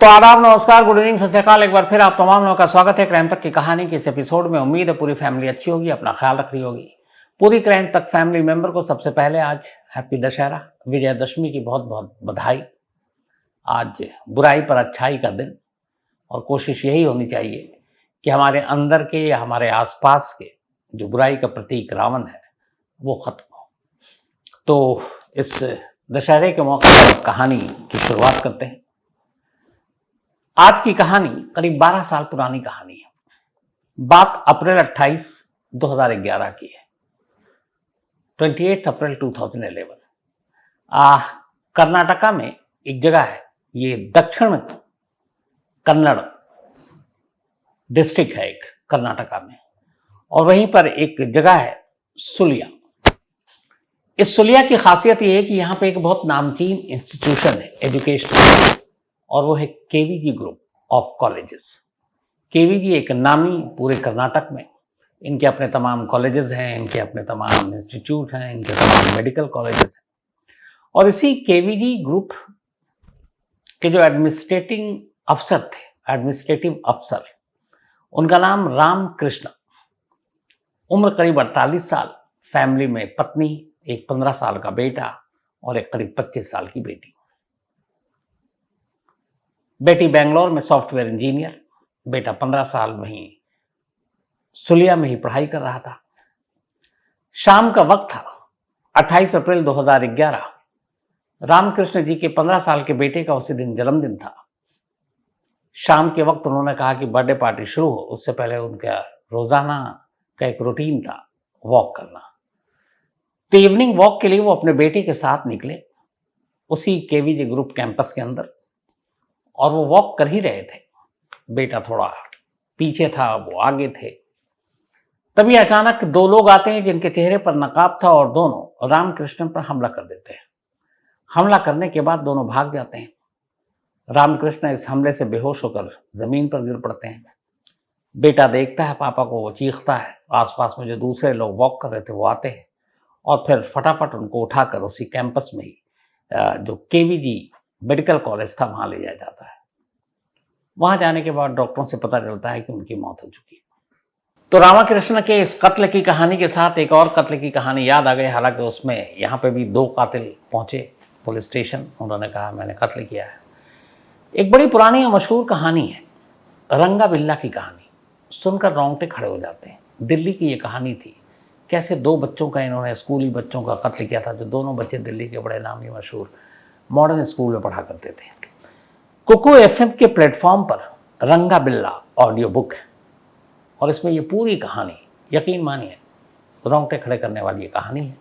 तो आदाब, नमस्कार, गुड इवनिंग, सत श्री अकाल। एक बार फिर आप तमाम लोगों का स्वागत है क्राइम तक की कहानी के इस एपिसोड में। उम्मीद है पूरी फैमिली अच्छी होगी, अपना ख्याल रख रही होगी। पूरी क्राइम तक फैमिली मेंबर को सबसे पहले आज हैप्पी दशहरा, विजयदशमी की बहुत बहुत बधाई। आज बुराई पर अच्छाई का दिन, और कोशिश यही होनी चाहिए कि हमारे अंदर के या हमारे आसपास के जो बुराई का प्रतीक रावण है वो खत्म हो। तो इस दशहरे के मौके पर कहानी की शुरुआत करते हैं। आज की कहानी करीब 12 साल पुरानी कहानी है। बात अप्रैल 28, 2011 की है। 28 अप्रैल 2011। कर्नाटका में एक जगह है, ये दक्षिण कन्नड़ डिस्ट्रिक्ट है एक कर्नाटका में, और वहीं पर एक जगह है सुलिया। इस सुलिया की खासियत यह है कि यहाँ पे एक बहुत नामचीन इंस्टीट्यूशन है एजुकेशनल, और वो है केवीजी ग्रुप ऑफ कॉलेजेस। केवीजी एक नामी पूरे कर्नाटक में, इनके अपने तमाम कॉलेजेस हैं, इनके अपने तमाम इंस्टीट्यूट हैं, इनके तमाम मेडिकल कॉलेजेस हैं। और इसी केवीजी ग्रुप के जो एडमिनिस्ट्रेटिव अफसर, उनका नाम रामकृष्ण, उम्र करीब 48 साल, फैमिली में पत्नी, एक 15 साल का बेटा और एक करीब 25 साल की बेटी। बेटी बेंगलोर में सॉफ्टवेयर इंजीनियर, बेटा 15 साल वहीं सुलिया में ही पढ़ाई कर रहा था। शाम का वक्त था, 28 अप्रैल 2011। रामकृष्ण जी के 15 साल के बेटे का उसी दिन जन्मदिन था। शाम के वक्त उन्होंने कहा कि बर्थडे पार्टी शुरू हो, उससे पहले उनका रोजाना का एक रूटीन था वॉक करना। तो इवनिंग वॉक के लिए वो अपने बेटे के साथ निकले उसी केवीजी ग्रुप कैंपस के अंदर, और वो वॉक कर ही रहे थे। बेटा थोड़ा पीछे था, वो आगे थे। तभी अचानक दो लोग आते हैं जिनके चेहरे पर नकाब था, और दोनों रामकृष्ण पर हमला कर देते हैं। हमला करने के बाद दोनों भाग जाते हैं। रामकृष्ण इस हमले से बेहोश होकर जमीन पर गिर पड़ते हैं। बेटा देखता है पापा को, वो चीखता है। आसपास में जो दूसरे लोग वॉक कर रहे थे वो आते हैं, और फिर फटाफट उनको उठाकर उसी कैंपस में ही जो केवीजी मेडिकल कॉलेज था वहां ले जाया जाता है। वहां जाने के बाद डॉक्टरों से पता चलता है कि उनकी मौत हो चुकी है। तो रामकृष्ण के इस कत्ल की कहानी के साथ एक और कत्ल की कहानी याद आ गई। हालांकि उसमें यहाँ पे भी 2 कातिल पहुंचे पुलिस स्टेशन, उन्होंने कहा मैंने कत्ल किया है। एक बड़ी पुरानी और मशहूर कहानी है, रंगा बिल्ला की कहानी। सुनकर रोंगटे खड़े हो जाते हैं। दिल्ली की ये कहानी थी, कैसे 2 बच्चों का इन्होंने, स्कूली बच्चों का कत्ल किया था, जो दोनों बच्चे दिल्ली के बड़े नामी मशहूर मॉडर्न स्कूल में पढ़ा करते थे। कुकू एफएम के प्लेटफॉर्म पर रंगा बिल्ला ऑडियो बुक है, और इसमें ये पूरी कहानी, यकीन मानिए, रोंगटे खड़े करने वाली ये कहानी है।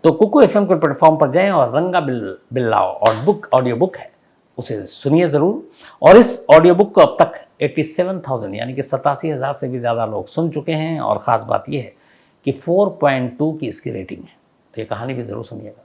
तो कुकू एफएम के प्लेटफॉर्म पर जाएं और रंगा बिल्ला ऑडियो बुक है, उसे सुनिए ज़रूर। और इस ऑडियो बुक को अब तक 87,000 यानी कि 87,000 से भी ज़्यादा लोग सुन चुके हैं, और ख़ास बात यह है कि 4.2 की इसकी रेटिंग है। तो ये कहानी भी ज़रूर सुनिएगा।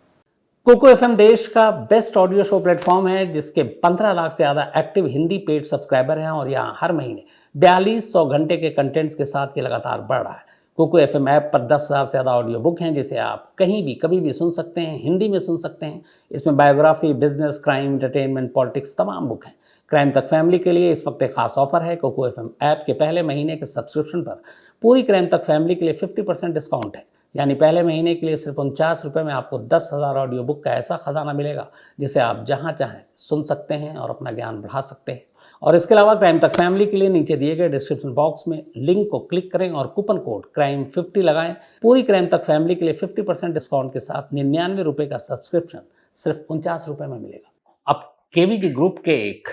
कुकू एफएम देश का बेस्ट ऑडियो शो प्लेटफॉर्म है, जिसके 15 लाख से ज़्यादा एक्टिव हिंदी पेड सब्सक्राइबर हैं, और यहाँ हर महीने 4200 घंटे के कंटेंट्स के साथ ये लगातार बढ़ रहा है। कुकू एफएम ऐप पर 10,000 से ज़्यादा ऑडियो बुक हैं, जिसे आप कहीं भी कभी भी सुन सकते हैं, हिंदी में सुन सकते हैं। इसमें biography, business, crime, entertainment, politics, तमाम बुक हैं। क्राइम तक फैमिली के लिए इस वक्त एक खास ऑफर है। कुकू एफएम ऐप के पहले महीने के सब्सक्रिप्शन पर पूरी क्राइम तक फैमिली के लिए 50% डिस्काउंट है। यानी पहले महीने के लिए सिर्फ 49 रुपये में आपको 10,000 ऑडियो बुक का ऐसा खजाना मिलेगा, जिसे आप जहां चाहें सुन सकते हैं और अपना ज्ञान बढ़ा सकते हैं। और इसके अलावा क्राइम तक फैमिली के लिए नीचे दिए गए डिस्क्रिप्शन बॉक्स में लिंक को क्लिक करें और कूपन कोड CRIME50 लगाएं। पूरी क्राइम तक फैमिली के लिए 50% डिस्काउंट के साथ 99 रुपये का सब्सक्रिप्शन सिर्फ 49 रुपये में मिलेगा। अब केवीजी ग्रुप के एक,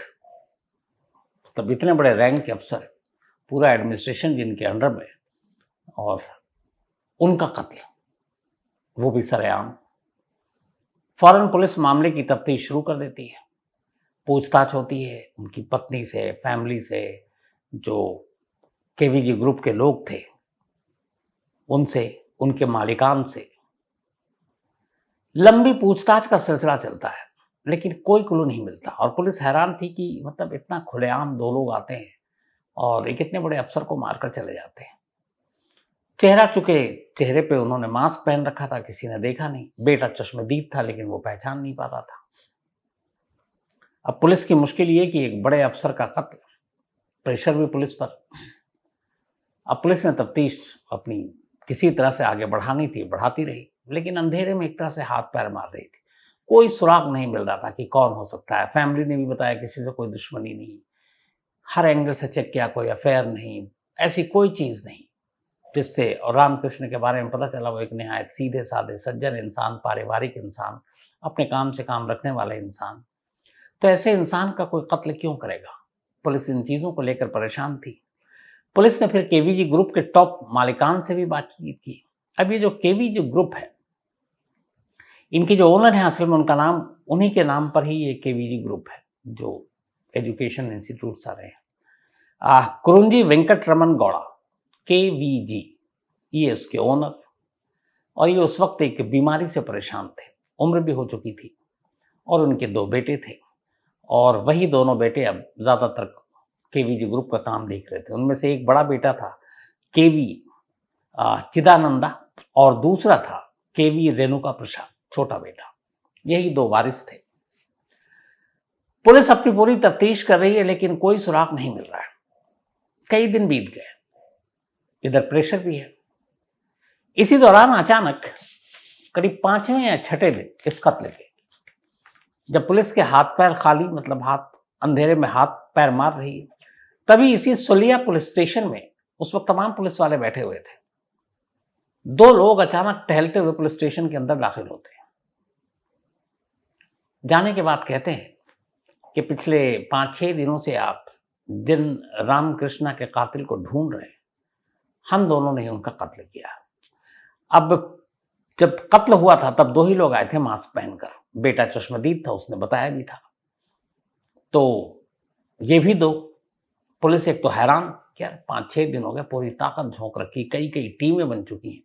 तब इतने बड़े रैंक के अफसर, पूरा एडमिनिस्ट्रेशन जिनके अंडर में, और उनका कत्ल, वो भी सरेआम। फौरन पुलिस मामले की तफ्तीश शुरू कर देती है। पूछताछ होती है उनकी पत्नी से, फैमिली से, जो केवीजी ग्रुप के लोग थे उनसे, उनके मालिकान से। लंबी पूछताछ का सिलसिला चलता है, लेकिन कोई क्लू नहीं मिलता, और पुलिस हैरान थी कि मतलब इतना खुलेआम 2 लोग आते हैं और एक इतने बड़े अफसर को मारकर चले जाते हैं। चुके चेहरे पे उन्होंने मास्क पहन रखा था, किसी ने देखा नहीं। बेटा चश्मदीद था, लेकिन वो पहचान नहीं पाता था। अब पुलिस की मुश्किल ये कि एक बड़े अफसर का कत्ल, प्रेशर भी पुलिस पर। अब पुलिस ने तफ्तीश अपनी किसी तरह से आगे बढ़ानी थी, बढ़ाती रही, लेकिन अंधेरे में एक तरह से हाथ पैर मार रही थी। कोई सुराग नहीं मिल रहा था कि कौन हो सकता है। फैमिली ने भी बताया किसी से कोई दुश्मनी नहीं, हर एंगल से चेक किया, कोई अफेयर नहीं, ऐसी कोई चीज नहीं जिससे। और रामकृष्ण के बारे में पता चला वो एक निहायत सीधे साधे सज्जन इंसान, पारिवारिक इंसान, अपने काम से काम रखने वाला इंसान। तो ऐसे इंसान का कोई कत्ल क्यों करेगा? पुलिस इन चीजों को लेकर परेशान थी। पुलिस ने फिर केवीजी ग्रुप के टॉप मालिकान से भी बातचीत की। अब ये जो केवीजी ग्रुप है, इनके जो ओनर हैं, असल में उनका नाम, उन्हीं के नाम पर ही ये केवीजी ग्रुप है, जो एजुकेशन इंस्टीट्यूट सारे हैं। कुरुंजी वेंकट रमन गौड़ा, केवीजी, ये उसके ओनर। और ये उस वक्त एक बीमारी से परेशान थे, उम्र भी हो चुकी थी, और उनके 2 बेटे थे। और वही दोनों बेटे अब ज़्यादातर केवीजी ग्रुप का काम देख रहे थे। उनमें से एक बड़ा बेटा था केवी चिदानंदा, और दूसरा था केवी रेणुका प्रसाद, छोटा बेटा। यही 2 वारिस थे। पुलिस अपनी पूरी तफ्तीश कर रही है, लेकिन कोई सुराग नहीं मिल रहा है। कई दिन बीत गए, इधर प्रेशर भी है। इसी दौरान अचानक करीब 5वें या 6ठे दिन इस कत्ल के, जब पुलिस के हाथ पैर खाली, मतलब हाथ अंधेरे में हाथ पैर मार रही है, तभी इसी सुलिया पुलिस स्टेशन में उस वक्त तमाम पुलिस वाले बैठे हुए थे। 2 लोग अचानक टहलते हुए पुलिस स्टेशन के अंदर दाखिल होते हैं। जाने के बाद कहते हैं कि पिछले 5-6 दिनों से आप जिन रामकृष्णा के कातिल को ढूंढ रहे हैं, हम दोनों ने उनका कत्ल किया। अब जब कत्ल हुआ था तब 2 ही लोग आए थे मास्क पहनकर। बेटा चश्मदीद था, उसने बताया भी था। तो ये भी 2, पुलिस एक तो हैरान, क्या 5-6 दिन हो गए, पूरी ताकत झोंक रखी, कई कई टीमें बन चुकी हैं,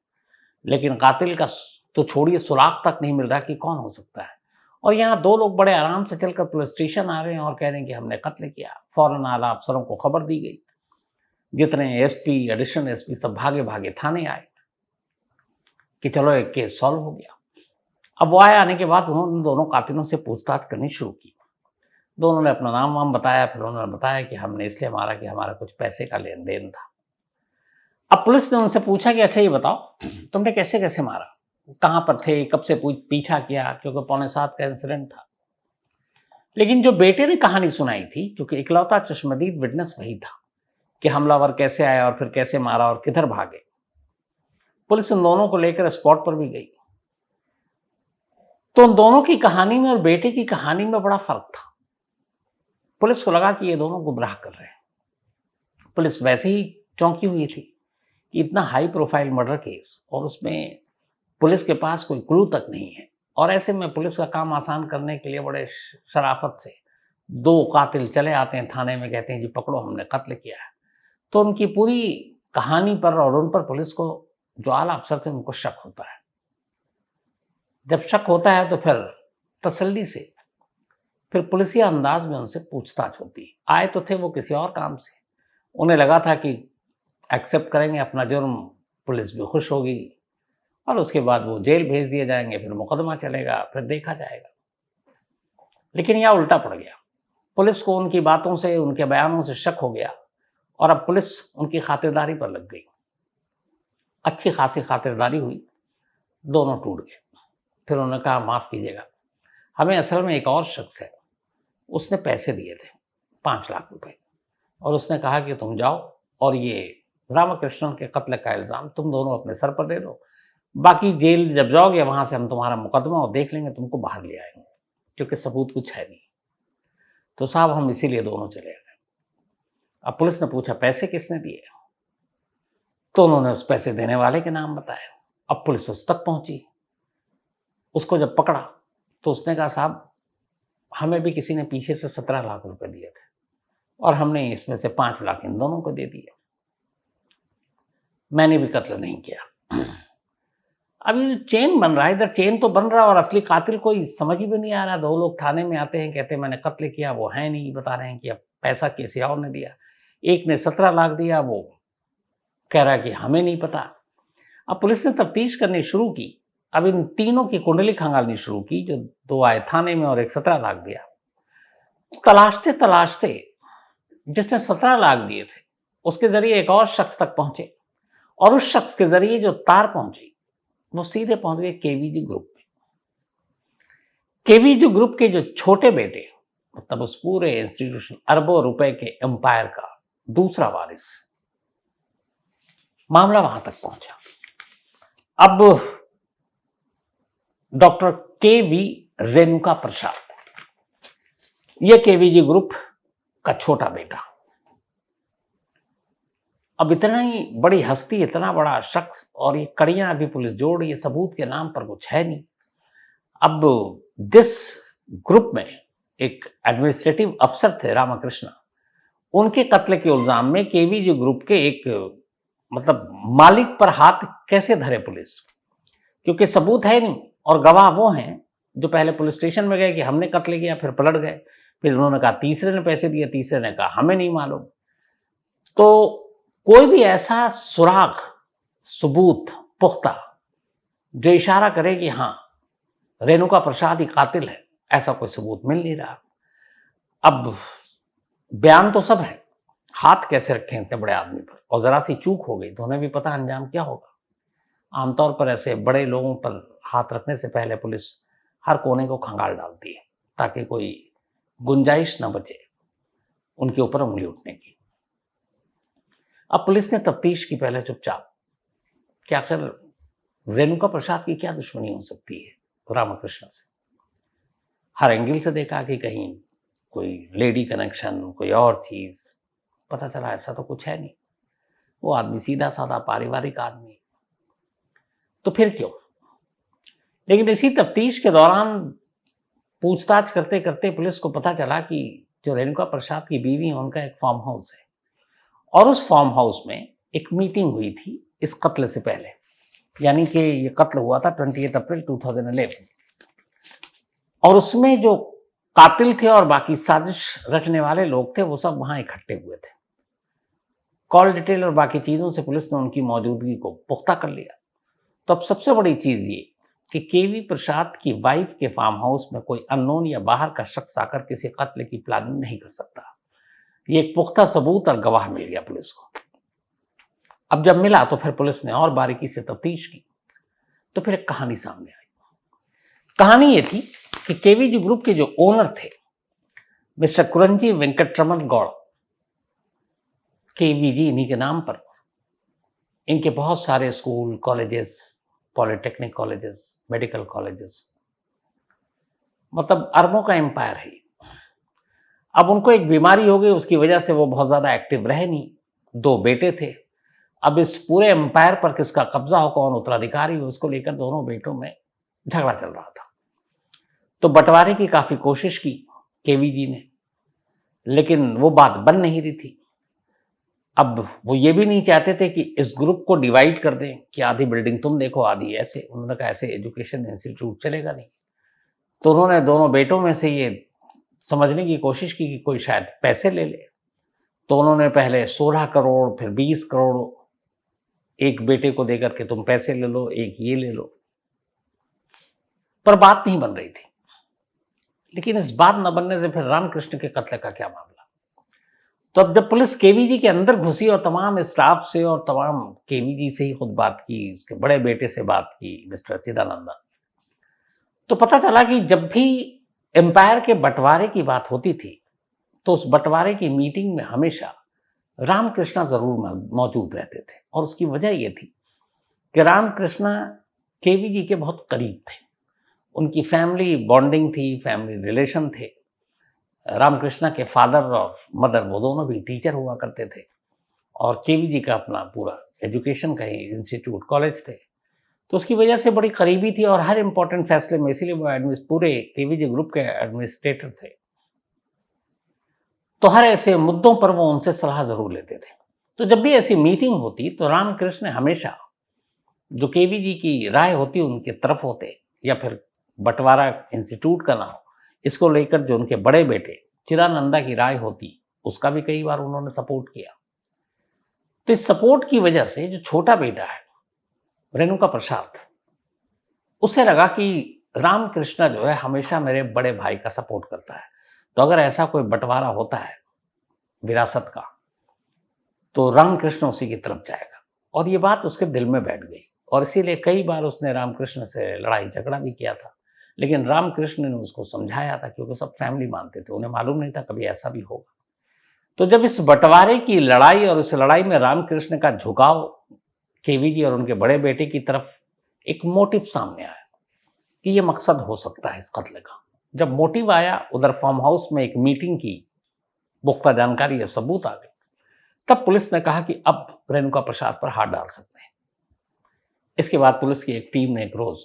लेकिन कातिल का तो छोड़िए, सुराग तक नहीं मिल रहा कि कौन हो सकता है। और यहाँ 2 लोग बड़े आराम से चलकर पुलिस स्टेशन आ रहे हैं और कह रहे हैं कि हमने कत्ल किया। फौरन आला अफसरों को खबर दी गई, जितने एसपी, एडिशनल एसपी, सब भागे भागे थाने आए कि चलो एक केस सॉल्व हो गया। अब वो आए, आने के बाद उन्होंने दोनों कातिलों से पूछताछ करनी शुरू की। दोनों ने अपना नाम वाम बताया। फिर उन्होंने बताया कि हमने इसलिए मारा कि हमारा कुछ पैसे का लेन देन था। अब पुलिस ने उनसे पूछा कि अच्छा ये बताओ, तुमने कैसे कैसे मारा, कहाँ पर थे, कब से पीछा किया, क्योंकि 6:45 का इंसिडेंट था। लेकिन जो बेटे ने कहानी सुनाई थी, क्योंकि इकलौता चश्मदीद विटनेस वही था, कि हमलावर कैसे आया और फिर कैसे मारा और किधर भागे। पुलिस उन दोनों को लेकर स्पॉट पर भी गई। तो उन दोनों की कहानी में और बेटे की कहानी में बड़ा फर्क था। पुलिस को लगा कि ये दोनों गुमराह कर रहे हैं। पुलिस वैसे ही चौंकी हुई थी कि इतना हाई प्रोफाइल मर्डर केस, और उसमें पुलिस के पास कोई क्लू तक नहीं है। और ऐसे में पुलिस का काम आसान करने के लिए बड़े शराफत से 2 कातिल चले आते हैं थाने में, कहते हैं जी पकड़ो, हमने कत्ल किया है। तो उनकी पूरी कहानी पर और उन पर पुलिस को, जो आला अफसर थे, उनको शक होता है। जब शक होता है तो फिर तसल्ली से फिर पुलिसिया अंदाज में उनसे पूछताछ होती है। आए तो थे वो किसी और काम से, उन्हें लगा था कि एक्सेप्ट करेंगे अपना जुर्म, पुलिस भी खुश होगी, और उसके बाद वो जेल भेज दिए जाएंगे, फिर मुकदमा चलेगा, फिर देखा जाएगा। लेकिन यह उल्टा पड़ गया। पुलिस को उनकी बातों से, उनके बयानों से शक हो गया, और अब पुलिस उनकी खातिरदारी पर लग गई। अच्छी खासी खातिरदारी हुई, दोनों टूट गए। फिर उन्होंने कहा माफ़ कीजिएगा, हमें असल में एक और शख्स है, उसने पैसे दिए थे 5 लाख रुपए, और उसने कहा कि तुम जाओ और ये रामकृष्णन के कत्ल का इल्ज़ाम तुम दोनों अपने सर पर ले लो, बाकी जेल जब जाओगे वहाँ से हम तुम्हारा मुकदमा और देख लेंगे, तुमको बाहर ले आएंगे, क्योंकि सबूत कुछ है नहीं। तो साहब हम इसीलिए दोनों चले गए। अब पुलिस ने पूछा पैसे किसने दिए, तो उन्होंने उस पैसे देने वाले के नाम बताया। अब पुलिस उस तक पहुंची, उसको जब पकड़ा तो उसने कहा साहब हमें भी किसी ने पीछे से 17 लाख रुपए दिए थे, और हमने इसमें से 5 लाख इन दोनों को दे दिए, मैंने भी कत्ल नहीं किया। अब ये चेन बन रहा है, इधर चेन तो बन रहा है और असली कातिल कोई समझ ही भी नहीं आ रहा। 2 लोग थाने में आते हैं, कहते हैं मैंने कत्ल किया, वो है नहीं, बता रहे हैं कि अब पैसा किसी और ने दिया। एक ने 17 लाख दिया, वो कह रहा है कि हमें नहीं पता। अब पुलिस ने तफ्तीश करनी शुरू की। अब इन तीनों की कुंडली खंगालनी शुरू की, जो 2 आए थाने में और एक 17 लाख दिया। तलाशते तलाशते जिसने 17 लाख दिए थे उसके जरिए एक और शख्स तक पहुंचे, और उस शख्स के जरिए जो तार पहुंची वो सीधे पहुंच गए केवीजी ग्रुप में। केवीजी ग्रुप के जो छोटे बेटे, मतलब उस पूरे इंस्टीट्यूशन अरबों रुपए के एम्पायर का दूसरा वारिस, मामला वहां तक पहुंचा। अब डॉक्टर केवी रेणुका प्रसाद, ये केवीजी ग्रुप का छोटा बेटा, अब इतना ही बड़ी हस्ती, इतना बड़ा शख्स, और ये कड़ियां अभी पुलिस जोड़ रही है, सबूत के नाम पर कुछ है नहीं। अब जिस ग्रुप में एक एडमिनिस्ट्रेटिव अफसर थे रामाकृष्णा, उनके कत्ल के इल्जाम में केवीजी ग्रुप के एक मतलब मालिक पर हाथ कैसे धरे पुलिस, क्योंकि सबूत है नहीं, और गवाह वो हैं जो पहले पुलिस स्टेशन में गए कि हमने कत्ल किया, फिर पलट गए, फिर उन्होंने कहा तीसरे ने पैसे दिए, तीसरे ने कहा हमें नहीं मालूम। तो कोई भी ऐसा सुराग, सबूत पुख्ता जो इशारा करे कि हाँ रेणुका प्रसाद ही कातिल है, ऐसा कोई सबूत मिल नहीं रहा। अब बयान तो सब है, हाथ कैसे रखे इतने बड़े आदमी पर, और जरा सी चूक हो गई तो उन्हें भी पता अंजाम क्या होगा। आमतौर पर ऐसे बड़े लोगों पर हाथ रखने से पहले पुलिस हर कोने को खंगाल डालती है ताकि कोई गुंजाइश न बचे उनके ऊपर उंगली उठने की। अब पुलिस ने तफ्तीश की पहले चुपचाप कि आखिर रेणुका प्रसाद की क्या दुश्मनी हो सकती है रामकृष्ण से। हर एंगल से देखा कि कहीं कोई लेडी कनेक्शन, कोई और चीज, पता चला ऐसा तो कुछ है नहीं, वो आदमी सीधा साधा पारिवारिक आदमी, तो फिर क्यों। लेकिन इसी तफ्तीश के दौरान पूछताछ करते करते पुलिस को पता चला कि जो रेणुका प्रसाद की बीवी है उनका एक फार्म हाउस है, और उस फार्म हाउस में एक मीटिंग हुई थी इस कत्ल से पहले, यानी कि ये कत्ल हुआ था 28 अप्रैल 2011, और उसमें जो कातिल थे और बाकी साजिश रचने वाले लोग थे वो सब वहां इकट्ठे हुए थे। कॉल डिटेल और बाकी चीजों से पुलिस ने उनकी मौजूदगी को पुख्ता कर लिया। तो अब सबसे बड़ी चीज ये कि केवी प्रसाद की वाइफ के फार्म हाउस में कोई अननोन या बाहर का शख्स आकर किसी कत्ल की प्लानिंग नहीं कर सकता। ये एक पुख्ता सबूत और गवाह मिल गया पुलिस को। अब जब मिला तो फिर पुलिस ने और बारीकी से तफ्तीश की, तो फिर एक कहानी सामने आई। कहानी ये थी कि केवीजी ग्रुप के जो ओनर थे मिस्टर कुरंजी वेंकटरमन गौड़, केवीजी इन्हीं के नाम पर, इनके बहुत सारे school, colleges, polytechnic colleges, medical colleges, मतलब अरबों का एम्पायर है। अब उनको एक बीमारी हो गई, उसकी वजह से वो बहुत ज्यादा एक्टिव रहे नहीं। 2 बेटे थे, अब इस पूरे एम्पायर पर किसका कब्जा हो, कौन उत्तराधिकारी हो, उसको लेकर दोनों बेटों में झगड़ा चल रहा था। तो बंटवारे की काफी कोशिश की केवीजी ने, लेकिन वो बात बन नहीं रही थी। अब वो ये भी नहीं चाहते थे कि इस ग्रुप को डिवाइड कर दें कि आधी बिल्डिंग तुम देखो, आधी ऐसे। उन्होंने कहा ऐसे एजुकेशन इंस्टीट्यूट चलेगा नहीं। तो उन्होंने दोनों बेटों में से ये समझने की कोशिश की कि कोई शायद पैसे ले ले। तो उन्होंने पहले 16 करोड़, फिर 20 करोड़ एक बेटे को देकर के तुम पैसे ले लो, एक ये ले लो, पर बात नहीं बन रही थी। लेकिन इस बात न बनने से फिर रामकृष्ण के कत्ल का क्या मामला। तो अब जब पुलिस केवीजी के अंदर घुसी और तमाम स्टाफ से और तमाम केवीजी से ही खुद बात की, उसके बड़े बेटे से बात की मिस्टर चिदानंदा, तो पता चला कि जब भी एम्पायर के बंटवारे की बात होती थी तो उस बंटवारे की मीटिंग में हमेशा रामकृष्णा जरूर मौजूद रहते थे। और उसकी वजह यह थी कि रामकृष्णा केवीजी के बहुत करीब थे, उनकी फैमिली बॉन्डिंग थी, फैमिली रिलेशन थे। रामकृष्णा के फादर और मदर वो दोनों भी टीचर हुआ करते थे, और केवीजी का अपना पूरा एजुकेशन का ही इंस्टीट्यूट, कॉलेज थे। तो उसकी वजह से बड़ी करीबी थी, और हर इंपॉर्टेंट फैसले में, इसीलिए वो पूरे केवीजी ग्रुप के एडमिनिस्ट्रेटर थे। तो हर ऐसे मुद्दों पर वो उनसे सलाह जरूर लेते थे। तो जब भी ऐसी मीटिंग होती तो रामकृष्ण हमेशा जो केवीजी की राय होती उनके तरफ होते, या फिर बंटवारा इंस्टीट्यूट का नाम, इसको लेकर जो उनके बड़े बेटे चिदानंदा की राय होती उसका भी कई बार उन्होंने सपोर्ट किया। तो इस सपोर्ट की वजह से जो छोटा बेटा है रेणुका प्रसाद, उसे लगा कि रामकृष्ण जो है हमेशा मेरे बड़े भाई का सपोर्ट करता है, तो अगर ऐसा कोई बंटवारा होता है विरासत का तो रामकृष्ण उसी की तरफ जाएगा। और ये बात उसके दिल में बैठ गई और इसीलिए कई बार उसने रामकृष्ण से लड़ाई झगड़ा भी किया था, लेकिन रामकृष्ण ने उसको समझाया था क्योंकि सब फैमिली मानते थे, उन्हें मालूम नहीं था कभी ऐसा भी होगा। तो जब इस बंटवारे की लड़ाई और इस लड़ाई में रामकृष्ण का झुकाव केवी जी और उनके बड़े बेटे की तरफ एक मोटिव सामने आया कि ये मकसद हो सकता है इस कत्ल का। जब मोटिव आया, उधर फार्म हाउस में एक मीटिंग की पुख्ता जानकारी या सबूत आ गए, तब पुलिस ने कहा कि अब रेणुका प्रसाद पर हाथ डाल सकते हैं। इसके बाद पुलिस की एक टीम ने एक रोज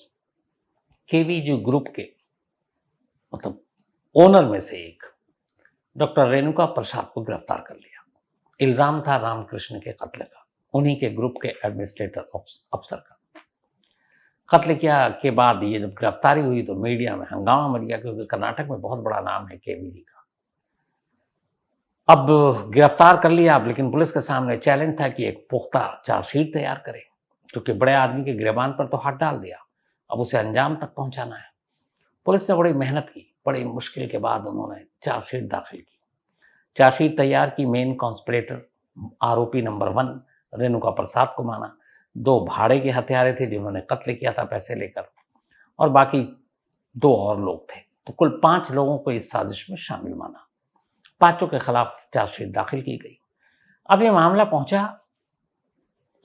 केवीजी ग्रुप के मतलब ओनर में से एक डॉक्टर रेणुका प्रसाद को गिरफ्तार कर लिया। इल्जाम था रामकृष्ण के कत्ल का, उन्हीं के ग्रुप के एडमिनिस्ट्रेटर अफसर का। कत्ल किया के बाद ये जब गिरफ्तारी हुई तो मीडिया में हंगामा मच गया क्योंकि कर्नाटक में बहुत बड़ा नाम है केवीजी का। अब गिरफ्तार कर लिया, अब लेकिन पुलिस के सामने चैलेंज था कि एक पुख्ता चार्जशीट तैयार करे, क्योंकि बड़े आदमी के गिरबान पर तो हाथ डाल दिया, अब उसे अंजाम तक पहुंचाना है। पुलिस ने बड़ी मेहनत की, बड़ी मुश्किल के बाद उन्होंने चार्जशीट दाखिल की। चार्जशीट तैयार की, मेन कॉन्स्पिरेटर आरोपी नंबर 1 रेणुका प्रसाद को माना, 2 भाड़े के हत्यारे थे जिन्होंने कत्ल किया था पैसे लेकर, और बाकी 2 और लोग थे। तो कुल 5 लोगों को इस साजिश में शामिल माना। 5 के खिलाफ चार्जशीट दाखिल की गई। अब ये मामला पहुंचा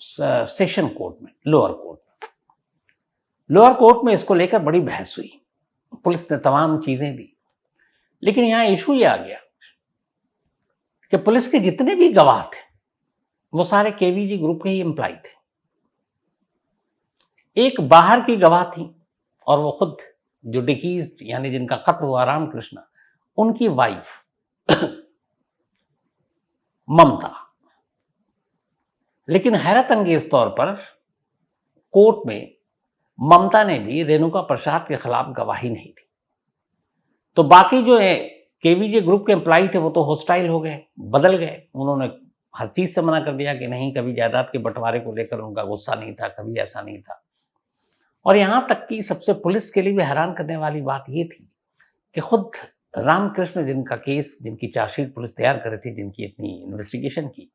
सेशन कोर्ट में, लोअर कोर्ट में। लोअर कोर्ट में इसको लेकर बड़ी बहस हुई, पुलिस ने तमाम चीजें दी, लेकिन यहां इशू ये आ गया कि पुलिस के जितने भी गवाह थे वो सारे केवीजी ग्रुप के ही एम्प्लॉय थे। एक बाहर की गवाह थी और वो खुद जो डिकीज यानी जिनका कत्ल हुआ रामकृष्ण, उनकी वाइफ ममता। लेकिन हैरत अंगेज तौर पर कोर्ट में ममता ने भी रेणुका प्रसाद के खिलाफ गवाही नहीं दी। तो बाकी जो है केवीजी ग्रुप के एम्प्लॉय थे वो तो हॉस्टाइल हो गए, बदल गए। उन्होंने हर चीज से मना कर दिया कि नहीं, कभी जायदाद के बंटवारे को लेकर उनका गुस्सा नहीं था, कभी ऐसा नहीं था। और यहां तक कि सबसे पुलिस के लिए भी हैरान करने वाली बात यह थी कि खुद रामकृष्ण जिनका केस, जिनकी चार्जशीट पुलिस तैयार कर रही थी, जिनकी इतनी इन्वेस्टिगेशन की,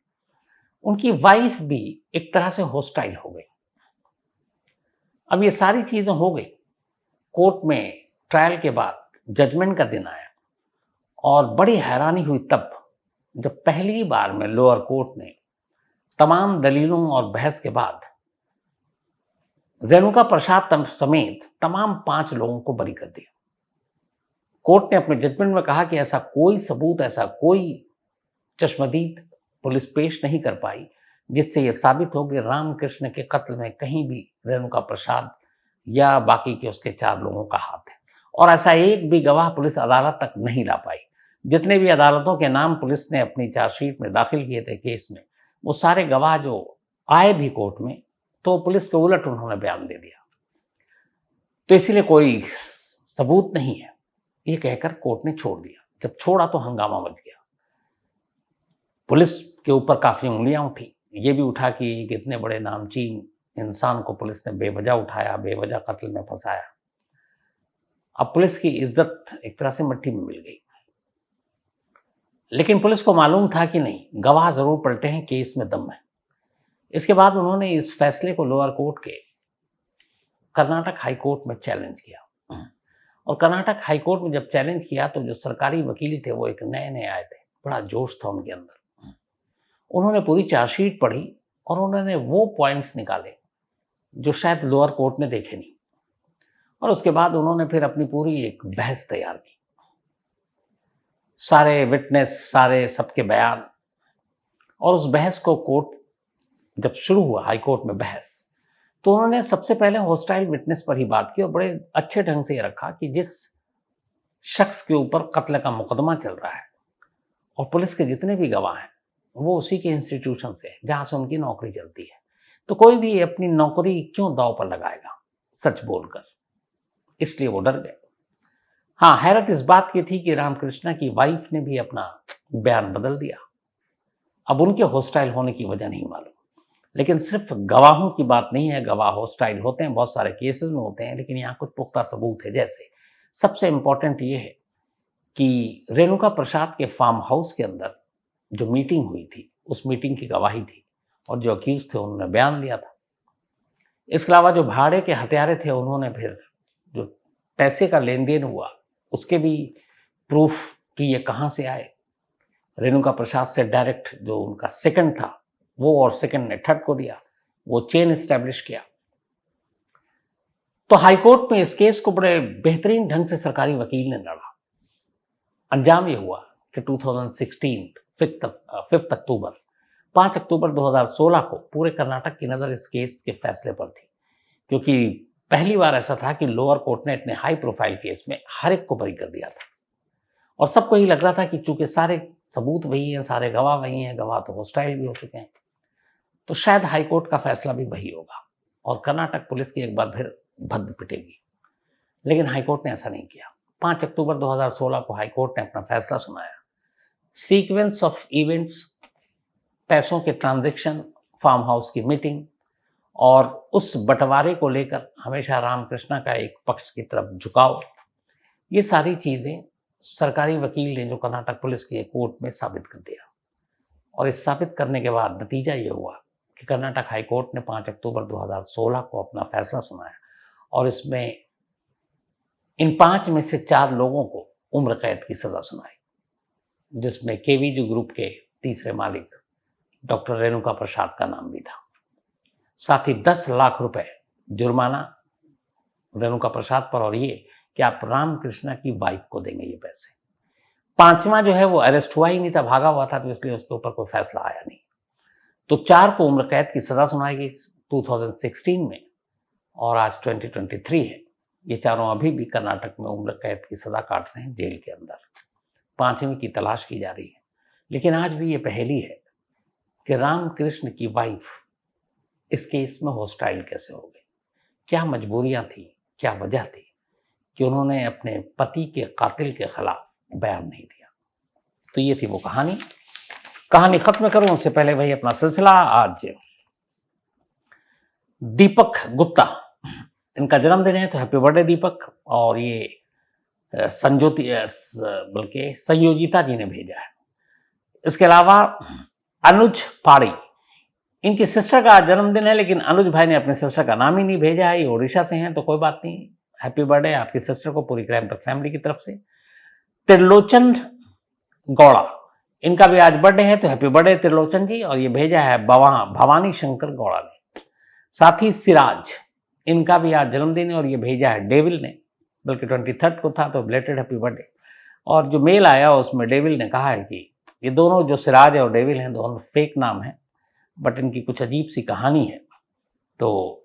उनकी वाइफ भी एक तरह से हॉस्टाइल हो गई। अब ये सारी चीजें हो गई, कोर्ट में ट्रायल के बाद जजमेंट का दिन आया और बड़ी हैरानी हुई तब जब पहली बार में लोअर कोर्ट ने तमाम दलीलों और बहस के बाद रेणुका प्रसाद समेत तमाम 5 लोगों को बरी कर दिया। कोर्ट ने अपने जजमेंट में कहा कि ऐसा कोई सबूत, ऐसा कोई चश्मदीद पुलिस पेश नहीं कर पाई जिससे यह साबित हो कि रामकृष्ण के कत्ल में कहीं भी रेणुका प्रसाद या बाकी के उसके 4 लोगों का हाथ है। और ऐसा एक भी गवाह पुलिस अदालत तक नहीं ला पाई। जितने भी अदालतों के नाम पुलिस ने अपनी चार्जशीट में दाखिल किए थे केस में, वो सारे गवाह जो आए भी कोर्ट में तो पुलिस के उलट उन्होंने बयान दे दिया। तो इसीलिए कोई सबूत नहीं है, ये कहकर कोर्ट ने छोड़ दिया। जब छोड़ा तो हंगामा मच गया, पुलिस के ऊपर काफी उंगलियां उठी। ये भी उठा कि कितने बड़े नामचीन इंसान को पुलिस ने बेवजह उठाया, बेवजह कत्ल में फंसाया। अब पुलिस की इज्जत एक तरह से मिट्टी में मिल गई। लेकिन पुलिस को मालूम था कि नहीं, गवाह जरूर पलटे हैं, केस में दम है। इसके बाद उन्होंने इस फैसले को लोअर कोर्ट के कर्नाटक हाई कोर्ट में चैलेंज किया। और कर्नाटक हाई कोर्ट में जब चैलेंज किया तो जो सरकारी वकील थे वो एक नए नए आए थे, बड़ा जोश था उनके अंदर। उन्होंने पूरी चार्जशीट पढ़ी और उन्होंने वो पॉइंट्स निकाले जो शायद लोअर कोर्ट ने देखे नहीं। और उसके बाद उन्होंने फिर अपनी पूरी एक बहस तैयार की, सारे विटनेस, सारे सबके बयान। और उस बहस को कोर्ट जब शुरू हुआ, हाई कोर्ट में बहस, तो उन्होंने सबसे पहले हॉस्टाइल विटनेस पर ही बात की और बड़े अच्छे ढंग से रखा कि जिस शख्स के ऊपर कत्ल का मुकदमा चल रहा है और पुलिस के जितने भी गवाह हैं वो उसी के इंस्टीट्यूशन से है जहां से उनकी नौकरी चलती है, तो कोई भी अपनी नौकरी क्यों दांव पर लगाएगा सच बोलकर। इसलिए वो डर गए। हाँ, हैरत इस बात की थी कि रामकृष्ण की वाइफ ने भी अपना बयान बदल दिया। अब उनके हॉस्टाइल होने की वजह नहीं मालूम, लेकिन सिर्फ गवाहों की बात नहीं है। गवाह हॉस्टाइल होते हैं, बहुत सारे केसेस में होते हैं, लेकिन यहाँ कुछ पुख्ता सबूत है। जैसे सबसे इंपॉर्टेंट ये है कि रेणुका प्रसाद के फार्म हाउस के अंदर जो मीटिंग हुई थी, उस मीटिंग की गवाही थी और जो अक्यूज थे उन्होंने बयान दिया था। इसके अलावा जो भाड़े के हत्यारे थे, उन्होंने फिर जो पैसे का लेन देन हुआ उसके भी प्रूफ कि ये कहाँ से आए। रेणुका प्रसाद से डायरेक्ट जो उनका सेकंड था वो और सेकंड ने थर्ड को दिया, वो चेन एस्टेब्लिश किया। तो हाईकोर्ट में इस केस को बड़े बेहतरीन ढंग से सरकारी वकील ने लड़ा। अंजाम ये हुआ कि 2016 5 अक्टूबर 5 अक्टूबर 2016 को पूरे कर्नाटक की नज़र इस केस के फैसले पर थी, क्योंकि पहली बार ऐसा था कि लोअर कोर्ट ने इतने हाई प्रोफाइल केस में हर एक को बरी कर दिया था और सबको ही लग रहा था कि चूंकि सारे सबूत वही हैं, सारे गवाह वही हैं, गवाह तो हॉस्टाइल भी हो चुके हैं, तो शायद हाईकोर्ट का फैसला भी वही होगा और कर्नाटक पुलिस की एक बार फिर भद्द पिटेगी। लेकिन हाईकोर्ट ने ऐसा नहीं किया। 5 अक्टूबर 2016 को हाईकोर्ट ने अपना फैसला सुनाया। सीक्वेंस ऑफ इवेंट्स, पैसों के ट्रांजैक्शन, फार्म हाउस की मीटिंग और उस बंटवारे को लेकर हमेशा रामकृष्णा का एक पक्ष की तरफ झुकाव, ये सारी चीज़ें सरकारी वकील ने जो कर्नाटक पुलिस की कोर्ट में साबित कर दिया और इस साबित करने के बाद नतीजा ये हुआ कि कर्नाटक हाई कोर्ट ने 5 अक्टूबर 2016 को अपना फैसला सुनाया और इसमें इन 5 में से 4 लोगों को उम्र कैद की सज़ा सुनाई, जिसमें केवीजी ग्रुप के तीसरे मालिक डॉक्टर रेणुका प्रसाद का नाम भी था। साथ ही 10 लाख रुपए जुर्माना रेणुका प्रसाद पर और ये कि आप रामकृष्णा की वाइफ को देंगे ये पैसे। 5वां जो है वो अरेस्ट हुआ ही नहीं था, भागा हुआ था, तो इसलिए उसके ऊपर कोई फैसला आया नहीं। तो 4 को उम्र कैद की सजा सुनाई गई 2016 में और आज 2023 है। ये चारों अभी भी कर्नाटक में उम्र कैद की सजा काट रहे हैं जेल के अंदर। 5वीं की तलाश की जा रही है। लेकिन आज भी ये पहेली है कि रामकृष्ण की वाइफ इस केस में हॉस्टाइल कैसे हो गई, क्या मजबूरियां थी, क्या वजह थी कि उन्होंने अपने पति के कातिल के खिलाफ बयान नहीं दिया। तो ये थी वो कहानी खत्म करूं उससे पहले वही अपना सिलसिला। आज दीपक गुप्ता, इनका जन्मदिन है, तो हैप्पी बर्थडे दीपक। और ये बल्कि संयोजिता जी ने भेजा है। इसके अलावा अनुज पाड़ी, इनकी सिस्टर का जन्मदिन है, लेकिन अनुज भाई ने अपने सिस्टर का नाम ही नहीं भेजा है। ये ओडिशा से हैं, तो कोई बात नहीं, हैप्पी बर्थडे आपकी सिस्टर को पूरी क्राइम तक फैमिली की तरफ से। त्रिलोचन गौड़ा, इनका भी आज बर्थडे है, तो हैप्पी बर्थडे त्रिलोचन जी। और ये भेजा है भवानी शंकर गौड़ा ने। साथ ही सिराज, इनका भी आज जन्मदिन है और ये भेजा है डेविल ने, बल्कि 23 को था, तो रिलेटेड हैप्पी बर्थडे। और जो मेल आया उसमें डेविल ने कहा है कि ये दोनों जो सिराज है और डेविल हैं, दोनों फेक नाम है, बट इनकी कुछ अजीब सी कहानी है। तो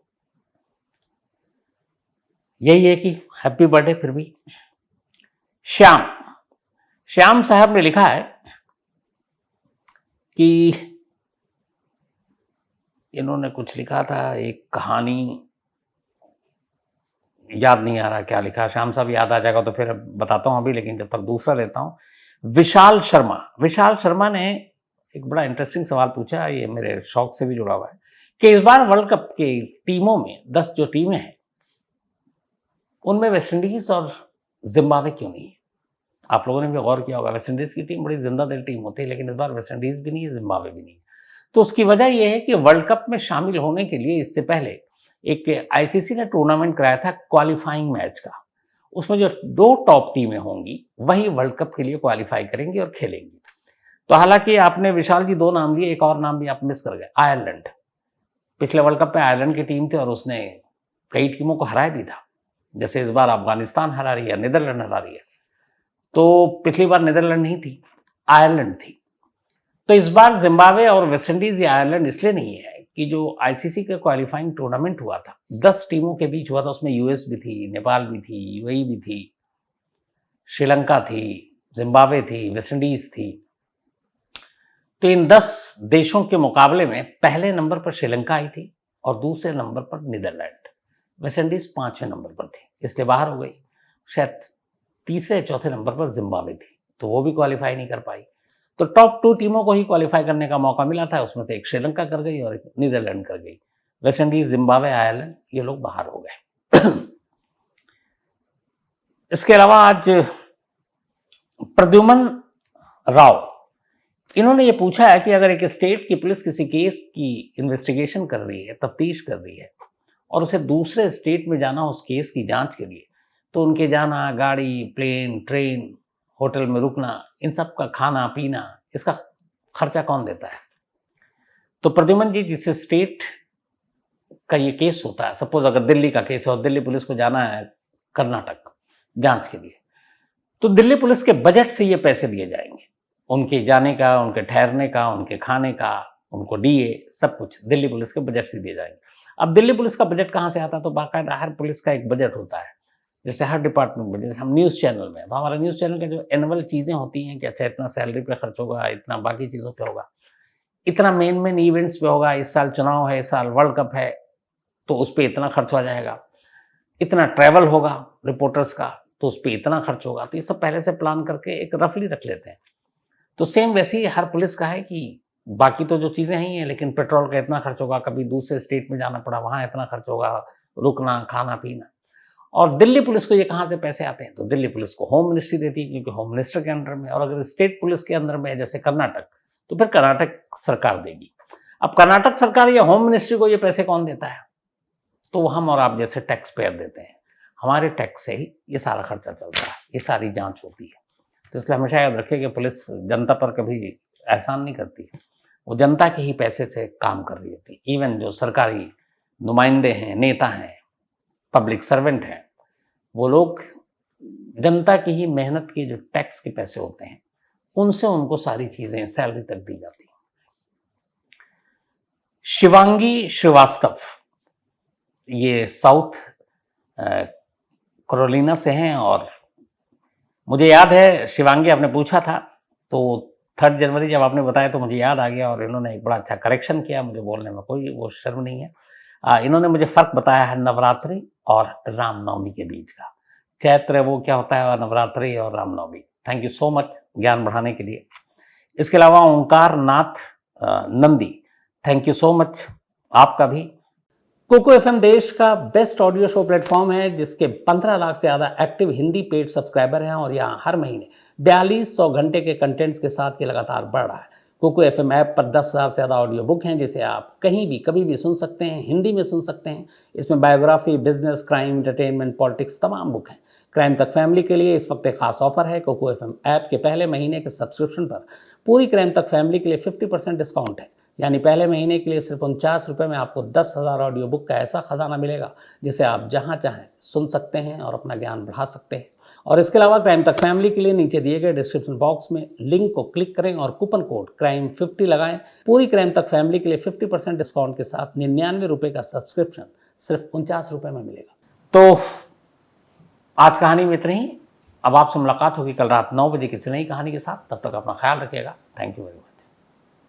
यही है कि हैप्पी बर्थडे। फिर भी श्याम साहब ने लिखा है कि इन्होंने कुछ लिखा था, एक कहानी, याद नहीं आ रहा क्या लिखा। श्याम साहब याद आ जाएगा तो फिर बताता हूं अभी, लेकिन जब तक दूसरा लेता हूं। विशाल शर्मा ने एक बड़ा इंटरेस्टिंग सवाल पूछा, ये मेरे शौक से भी जुड़ा हुआ है, कि इस बार वर्ल्ड कप के टीमों में 10 जो टीमें हैं उनमें वेस्टइंडीज और जिम्बाब्वे क्यों नहीं है। आप लोगों ने भी गौर किया होगा, वेस्टइंडीज की टीम बड़ी जिंदा दिल टीम होती है, लेकिन इस बार वेस्टइंडीज भी नहीं है, जिम्बाब्वे भी नहीं है। तो उसकी वजह यह है कि वर्ल्ड कप में शामिल होने के लिए इससे पहले एक आईसीसी ने टूर्नामेंट कराया था क्वालिफाइंग मैच का। उसमें जो 2 टॉप टीमें होंगी वही वर्ल्ड कप के लिए क्वालिफाई करेंगी और खेलेंगी। तो हालांकि आपने विशाल जी 2 नाम लिए, एक और नाम भी आप मिस कर गए, आयरलैंड। पिछले वर्ल्ड कप में आयरलैंड की टीम थी और उसने कई टीमों को हराया भी था, जैसे इस बार अफगानिस्तान हरा रही है, नीदरलैंड हरा रही है। तो पिछली बार नीदरलैंड नहीं थी, आयरलैंड थी। तो इस बार जिम्बाब्वे और वेस्टइंडीज या आयरलैंड इसलिए नहीं है कि जो आईसीसी का क्वालिफाइंग टूर्नामेंट हुआ था 10 टीमों के बीच हुआ था, उसमें यूएस भी थी, नेपाल भी थी, यूएई भी थी, श्रीलंका थी, जिम्बाब्वे थी, वेस्टइंडीज थी। तो इन 10 देशों के मुकाबले में पहले नंबर पर श्रीलंका आई थी और दूसरे नंबर पर नीदरलैंड। वेस्टइंडीज 5वें नंबर पर थी, इसलिए बाहर हो गई। शायद तीसरे चौथे नंबर पर जिम्बाब्वे थी, तो वो भी क्वालिफाई नहीं कर पाई। तो टॉप 2 टीमों को ही क्वालिफाई करने का मौका मिला था, उसमें से एक श्रीलंका कर गई और एक नीदरलैंड कर गई। वेस्टइंडीज, जिम्बाब्वे, आयरलैंड, ये लोग बाहर हो गए। इसके अलावा आज प्रद्युमन राव, इन्होंने ये पूछा है कि अगर एक स्टेट की पुलिस किसी केस की इन्वेस्टिगेशन कर रही है, तफ्तीश कर रही है, और उसे दूसरे स्टेट में जाना उस केस की जांच के लिए, तो उनके जाना, गाड़ी, प्लेन, ट्रेन, होटल में रुकना, इन सब का खाना पीना, इसका खर्चा कौन देता है? तो प्रद्युमन जी, जिस स्टेट का ये केस होता है, सपोज अगर दिल्ली का केस है और दिल्ली पुलिस को जाना है कर्नाटक जांच के लिए, तो दिल्ली पुलिस के बजट से ये पैसे दिए जाएंगे, उनके जाने का, उनके ठहरने का, उनके खाने का, उनको डीए, सब कुछ दिल्ली पुलिस के बजट से दिए जाएंगे। अब दिल्ली पुलिस का बजट कहाँ से आता है? तो बाकायदा हर पुलिस का एक बजट होता है, जैसे हर डिपार्टमेंट में, जैसे हम न्यूज़ चैनल में, तो हमारा न्यूज़ चैनल के जो एनुअल चीज़ें होती हैं कि अच्छा इतना सैलरी पे खर्च होगा, इतना बाकी चीज़ों पे होगा, इतना मेन इवेंट्स पे होगा, इस साल चुनाव है, इस साल वर्ल्ड कप है, तो उस पर इतना खर्च हो जाएगा, इतना ट्रैवल होगा रिपोर्टर्स का, तो उस पर इतना खर्च होगा, तो ये सब पहले से प्लान करके एक रफली रख लेते हैं। तो सेम वैसे ही हर पुलिस का है कि बाकी तो जो चीज़ें ही हैं, लेकिन पेट्रोल का इतना खर्च होगा, कभी दूसरे स्टेट में जाना पड़ा, वहाँ इतना खर्च होगा, रुकना, खाना पीना। और दिल्ली पुलिस को ये कहाँ से पैसे आते हैं? तो दिल्ली पुलिस को होम मिनिस्ट्री देती है, क्योंकि होम मिनिस्टर के अंडर में, और अगर स्टेट पुलिस के अंदर में जैसे कर्नाटक, तो फिर कर्नाटक सरकार देगी। अब कर्नाटक सरकार या होम मिनिस्ट्री को ये पैसे कौन देता है? तो हम और आप जैसे टैक्स पेयर देते हैं, हमारे टैक्स से ही ये सारा खर्चा चलता है, ये सारी जांच होती है। तो इसलिए हमेशा याद रखिए कि पुलिस जनता पर कभी एहसान नहीं करती है, वो जनता के ही पैसे से काम कर रही होती है। इवन जो सरकारी नुमाइंदे हैं, नेता हैं, पब्लिक सर्वेंट हैं, वो लोग जनता की ही मेहनत के जो टैक्स के पैसे होते हैं, उनसे उनको सारी चीज़ें सैलरी तक दी जाती हैं। शिवांगी श्रीवास्तव, ये साउथ कैरोलिना से हैं, और मुझे याद है शिवांगी, आपने पूछा था तो 3 जनवरी जब आपने बताया तो मुझे याद आ गया, और इन्होंने एक बड़ा अच्छा करेक्शन किया, मुझे बोलने में कोई वो शर्म नहीं है। इन्होंने मुझे फ़र्क बताया है नवरात्रि और रामनवमी के बीच का। चैत्र वो क्या होता है, और नवरात्रि और Ramnavami. Thank you so much ज्ञान बढ़ाने के लिए। इसके अलावा Omkar Nath Nandi, thank you so much आपका भी। कोको एफएम देश का बेस्ट ऑडियो शो प्लेटफॉर्म है, जिसके 15 लाख से ज़्यादा एक्टिव हिंदी पेड सब्सक्राइबर हैं, और यहाँ हर महीने 4200 घंटे के कंटेंट्स के साथ ये लगातार बढ़ रहा है। कोको एफएम ऐप पर 10,000 से ज़्यादा ऑडियो बुक हैं, जिसे आप कहीं भी कभी भी सुन सकते हैं, हिंदी में सुन सकते हैं। इसमें biography, business, crime, entertainment, politics, तमाम बुक हैं। क्राइम तक फैमिली के लिए इस वक्त एक खास ऑफर है। कोको एफएम ऐप के पहले महीने के सब्सक्रिप्शन पर पूरी क्राइम तक फैमिली के लिए 50% डिस्काउंट है। यानी पहले महीने के लिए सिर्फ 49 रुपये में आपको 10,000 ऑडियो बुक का ऐसा खजाना मिलेगा, जिसे आप जहां चाहें सुन सकते हैं और अपना ज्ञान बढ़ा सकते हैं। और इसके अलावा क्राइम तक फैमिली के लिए नीचे दिए गए डिस्क्रिप्शन बॉक्स में लिंक को क्लिक करें और कूपन कोड CRIME50 लगाएं। पूरी क्राइम तक फैमिली के लिए 50% डिस्काउंट के साथ 99 रुपये का सब्सक्रिप्शन सिर्फ 49 रुपये में मिलेगा। तो आज कहानी में इतना ही। अब आपसे मुलाकात होगी कल रात 9 बजे किसी नई कहानी के साथ। तब तक अपना ख्याल रखिएगा। Thank you very much.